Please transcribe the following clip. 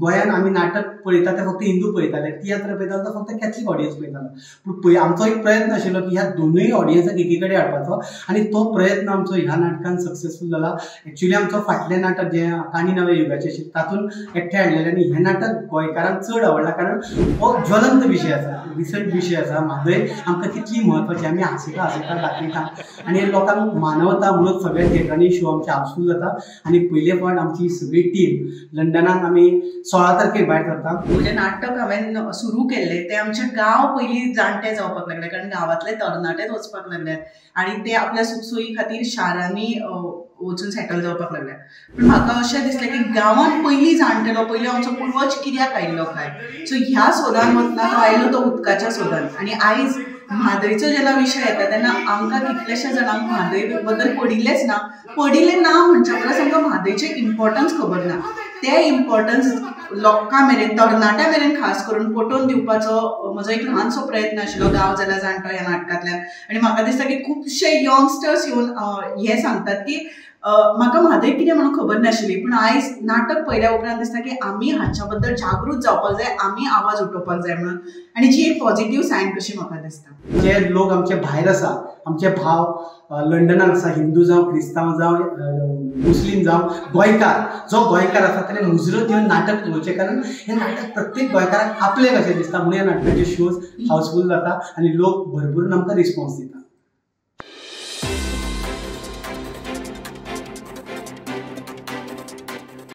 गोंयान आमी नाटक पळयता ते फक्त हिंदू पळयताले, तियात्र पळयताले तो फक्त कॅथलीक ऑडियन्स पळयतालो। पूण आमचो एक प्रयत्न आशिल्लो की ह्या दोनूय ऑडियन्साक एकी कडेन हाडपाचो आनी तो प्रयत्न आमचो ह्या नाटकान सक्सेसफूल जाला। एक्चुअली आमचो फाटलें नाटक जे काणी नव्या युगाचें आशिल्लें तातूंत एकठांय हाडलेलें आनी हें नाटक गोंयकारांक चड आवडलां, कारण हो ज्वलंत विशय आसा, रिसंट विशय आसा। म्हादय आमकां कितली म्हत्वाची, आमी हांसयता हांसयता दाखयता आनी लोकांक मानवता म्हणून सगळ्या थिएटरांनी शो आमचे हावसफूल जाता। आनी पयले फावट आमची सगळी टीम लंडनाक आमी 16 तारखेक भायर सरता। म्हणजे नाटक हांवें सुरू केल्लें तें आमचे गांव पयलीं जाणटे जावपाक लागले, कारण गांवांतले तरणाटेच वचपाक लागल्यात आनी ते आपल्या सुखसोयी खातीर शारांनी वचून सेटल जावपाक लागल्यात। पूण म्हाका अशें दिसलें की गांवांत पयलीं जाणटेलो, पयलीं आमचो पुर्वज कित्याक आयिल्लो काय, सो ह्या सोदान वतना तो आयिल्लो तो उदकाच्या सोदान। आनी आयज म्हादयचो जेन्ना विशय येता तेन्ना आमकां कितलेशे जाणांक म्हादय बद्दल पडिल्लेच ना, पडिल्लें ना म्हणच्या परस आमकां म्हादयचें इम्पॉर्टन्स खबर ना। तें इम्पॉर्टन्स लोकां मेरेन, तरणाट्या मेरेन खास करून पटोवन दिवपाचो म्हजो एक ल्हानसो प्रयत्न आशिल्लो गांव जाल्यार जाणटो ह्या नाटकांतल्यान। आनी म्हाका दिसता की खुबशे यंगस्टर्स येवन हें सांगतात की म्हाका म्हादय कितें म्हणून खबर नाशिल्ली, पूण आयज नाटक पळयल्या उपरांत दिसता की आमी हाच्या बद्दल जागृत जावपाक जाय, आमी आवाज उठोवपाक जाय म्हणून। आनी जी एक पॉझिटिव्ह सायन कशी म्हाका दिसता। जे लोक आमचे भायर आसा, आमचे भाव लंडनाक आसा, हिंदू जावं क्रिस्तांव जावं मुस्लीम जावं गोंयकार, जो गोंयकार आसा ताणें मुजरत घेवन नाटक पळोवचें, कारण हें नाटक प्रत्येक गोंयकाराक आपलें कशें दिसता म्हणून ह्या नाटकाचे शोज हावसफूल जाता आनी लोक भरभरून आमकां रिस्पॉन्स दिता।